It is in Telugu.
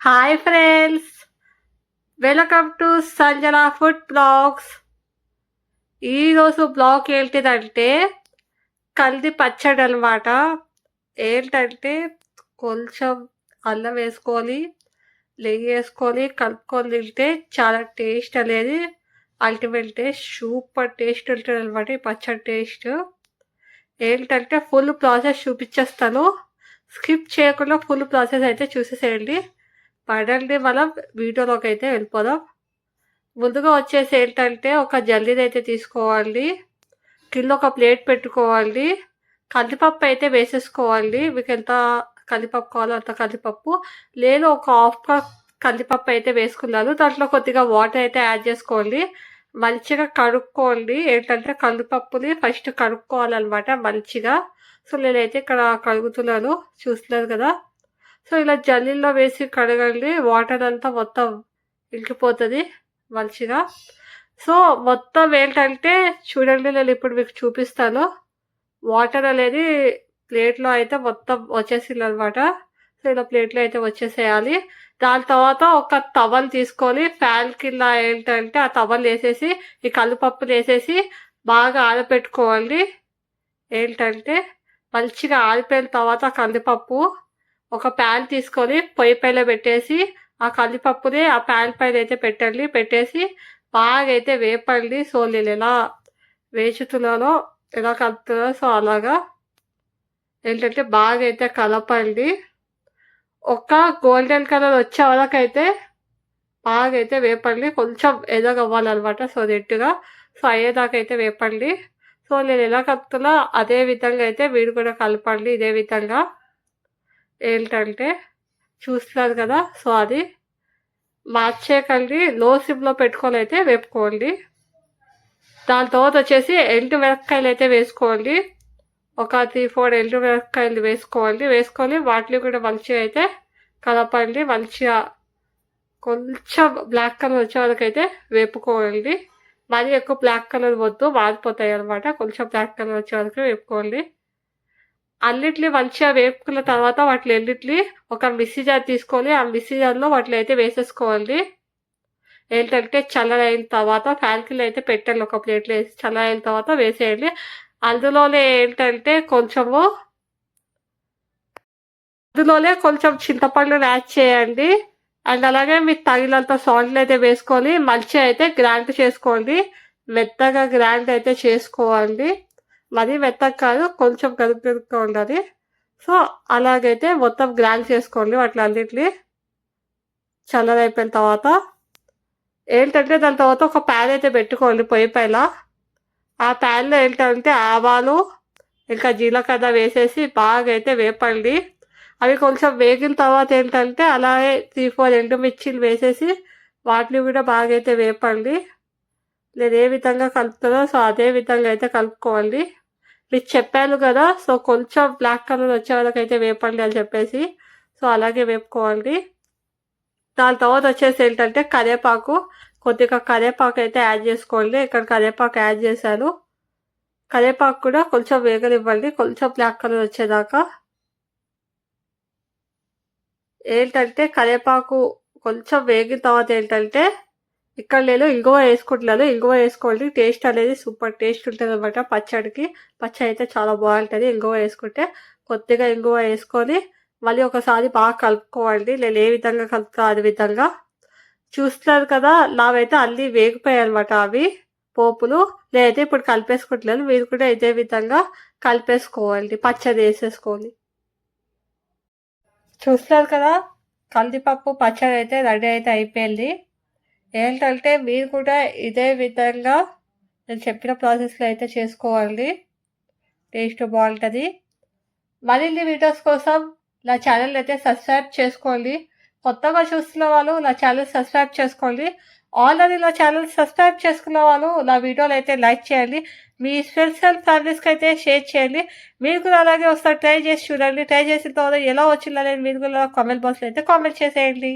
Hi friends, welcome to Sanjana food blogs. ఈరోజు బ్లాగ్ ఏంటిదంటే కంది పచ్చడి అనమాట. ఏంటంటే కొంచెం అల్లం వేసుకొని నెయ్యి వేసుకొని కలుపుకొని తింటే చాలా టేస్ట్ అనేది అల్టిమేట్ టేస్ట్, సూపర్ టేస్ట్ ఉంటుంది అనమాట ఈ పచ్చడి టేస్ట్. ఏంటంటే ఫుల్ ప్రాసెస్ చూపించేస్తాను, స్కిప్ చేయకుండా ఫుల్ ప్రాసెస్ అయితే చూసేసేయండి. పడండి, మనం వీడియోలోకి అయితే వెళ్ళిపోదాం. ముందుగా వచ్చేసి ఏంటంటే ఒక జల్లీని అయితే తీసుకోవాలి, కింద ఒక ప్లేట్ పెట్టుకోవాలి, కందిపప్పు అయితే వేసేసుకోవాలి. మీకు ఎంత కందిపప్పు కావాలో అంత కందిపప్పు, నేను ఒక హాఫ్ కప్ కందిపప్పు అయితే వేసుకున్నాను. దాంట్లో కొద్దిగా వాటర్ అయితే యాడ్ చేసుకోండి, మంచిగా కడుక్కోండి. ఏంటంటే కందిపప్పుని ఫస్ట్ కడుక్కోవాలన్నమాట మంచిగా. సో నేనైతే ఇక్కడ కడుగుతున్నాను, చూస్తున్నారు కదా. సో ఇలా జల్లీలో వేసి కడగండి, వాటర్ అంతా మొత్తం ఇంకిపోతుంది మంచిగా. సో మొత్తం ఏంటంటే చూడండి, నేను ఇప్పుడు మీకు చూపిస్తాను. వాటర్ అనేది ప్లేట్లో అయితే మొత్తం వచ్చేసింది అనమాట. సో ఇలా ప్లేట్లో అయితే వచ్చేసేయాలి. దాని తర్వాత ఒక టవల్ తీసుకొని ఫ్యాన్ కింద ఏంటంటే ఆ టవల్ వేసేసి ఈ కందిపప్పులు వేసేసి బాగా ఆరబెట్టుకోవాలి. ఏంటంటే మంచిగా ఆరిపోయిన తర్వాత కందిపప్పు ఒక ప్యాన్ తీసుకొని పొయ్యి పైన పెట్టేసి ఆ కందిపప్పుని ఆ ప్యాన్ పైన అయితే పెట్టండి. పెట్టేసి బాగా అయితే వేపండి. సో నేను ఎలా వేచుతున్నానో, ఎలా కలుపుతున్నానో సో అలాగా ఏంటంటే బాగా అయితే కలపండి. ఒక గోల్డెన్ కలర్ వచ్చే వరకు అయితే బాగా అయితే వేపండి. కొంచెం ఎదగవ్వాలన్నమాట, సో రెడ్గా. సో అయ్యేదాకా అయితే వేపండి. సో నేను ఎలా కలుపుతున్నా అదే విధంగా అయితే మీరు కూడా కలపండి. ఇదే విధంగా ఏంటంటే చూస్తున్నారు కదా. సో అది మార్చేయకండి, లో సిమ్లో పెట్టుకొని అయితే వేపుకోండి. దాని తర్వాత వచ్చేసి ఎండు మిరపకాయలు అయితే వేసుకోండి. ఒక 3-4 ఎండు మిరపకాయలు వేసుకోండి. వేసుకొని వాటిని కూడా మంచిగా అయితే కలపండి. మంచిగా కొంచెం బ్లాక్ కలర్ వచ్చే వరకు అయితే వేపుకోండి. మరీ ఎక్కువ బ్లాక్ కలర్ వద్దు, మారిపోతాయి అనమాట. కొంచెం బ్లాక్ కలర్ వచ్చే వరకు వేపుకోండి. అన్నిటిని మంచిగా వేపుకున్న తర్వాత వాటిని ఎన్నిటిని ఒక మిక్సీ జార్ తీసుకొని ఆ మిక్సీ జార్లో వాటిని అయితే వేసేసుకోవాలి. ఏంటంటే చల్లరైన తర్వాత ఫ్యాన్ కింద అయితే పెట్టండి, ఒక ప్లేట్లో వేసి చల్లరైన తర్వాత వేసేయండి. అందులోనే ఏంటంటే అందులోనే కొంచెం చింతపండుని యాడ్ చేయండి. అండ్ అలాగే మీకు తగినంత సాల్ట్ అయితే వేసుకొని మంచిగా అయితే గ్రైండ్ చేసుకోండి. మెత్తగా గ్రైండ్ అయితే చేసుకోవాలి, మరీ మెత్తగా కాదు, కొంచెం గరుగ్గా ఉండాలి. సో అలాగైతే మొత్తం గ్రైండ్ చేసుకోండి వాటిని అన్నింటినీ. చల్లదైపోయిన తర్వాత ఏంటంటే దాని తర్వాత ఒక ప్యాన్ అయితే పెట్టుకోండి పొయ్యి పైన. ఆ ప్యాన్లో ఏంటంటే ఆవాలు ఇంకా జీలకర్ర వేసేసి బాగా అయితే వేపండి. అవి కొంచెం వేగిన తర్వాత ఏంటంటే అలాగే 3-4 ఎండుమిర్చిలు వేసేసి వాటిని కూడా బాగా అయితే వేపండి. నేను ఏ విధంగా కలుపుతానో సో అదే విధంగా అయితే కలుపుకోండి. మీకు చెప్పాను కదా, సో కొంచెం బ్లాక్ కలర్ వచ్చే వరకు అయితే వేపండి అని చెప్పేసి. సో అలాగే వేపుకోండి. దాని తర్వాత వచ్చేసి ఏంటంటే కరివేపాకు, కొద్దిగా కరివేపాకు అయితే యాడ్ చేసుకోండి. ఇక్కడ కరివేపాకు యాడ్ చేశాను. కరివేపాకు కూడా కొంచెం వేగనివ్వండి, కొంచెం బ్లాక్ కలర్ వచ్చేదాకా. ఏంటంటే కరివేపాకు కొంచెం వేగిన తర్వాత ఏంటంటే ఇక్కడ నేను ఇంగువ వేసుకుంటున్నాను. ఇంగువ వేసుకోండి, టేస్ట్ అనేది సూపర్ టేస్ట్ ఉంటుంది అనమాట పచ్చడికి. పచ్చడి అయితే చాలా బాగుంటుంది ఇంగువ వేసుకుంటే. కొద్దిగా ఇంగువ వేసుకొని మళ్ళీ ఒకసారి బాగా కలుపుకోండి. నేను ఏ విధంగా కలుపుతా అదే విధంగా. చూస్తున్నారు కదా, నావైతే అన్నీ వేగిపోయాయి అనమాట అవి పోపులు. నేనైతే ఇప్పుడు కలిపేసుకుంటున్నాను, మీరు కూడా ఇదే విధంగా కలిపేసుకోవాలి, పచ్చడి వేసేసుకోండి. చూస్తున్నారు కదా, కందిపప్పు పచ్చడి అయితే రెడీ అయితే అయిపోయింది. ఏంటంటే మీరు కూడా ఇదే విధంగా నేను చెప్పిన ప్రాసెస్లో అయితే చేసుకోవాలి, టేస్ట్ బాగుంటుంది. మరిన్ని వీడియోస్ కోసం నా ఛానల్ అయితే సబ్స్క్రైబ్ చేసుకోండి. కొత్తగా చూస్తున్న వాళ్ళు నా ఛానల్ సబ్స్క్రైబ్ చేసుకోండి. ఆల్రెడీ నా ఛానల్ సబ్స్క్రైబ్ చేసుకున్న వాళ్ళు నా వీడియోలు అయితే లైక్ చేయండి. మీ ఫ్రెండ్స్ అండ్ ఫ్యామిలీస్కి అయితే షేర్ చేయండి. మీరు కూడా అలాగే ఒకసారి ట్రై చేసి చూడండి. ట్రై చేసిన తర్వాత ఎలా వచ్చిందనేది మీరు కూడా కామెంట్ బాక్స్లో అయితే కామెంట్ చేసేయండి.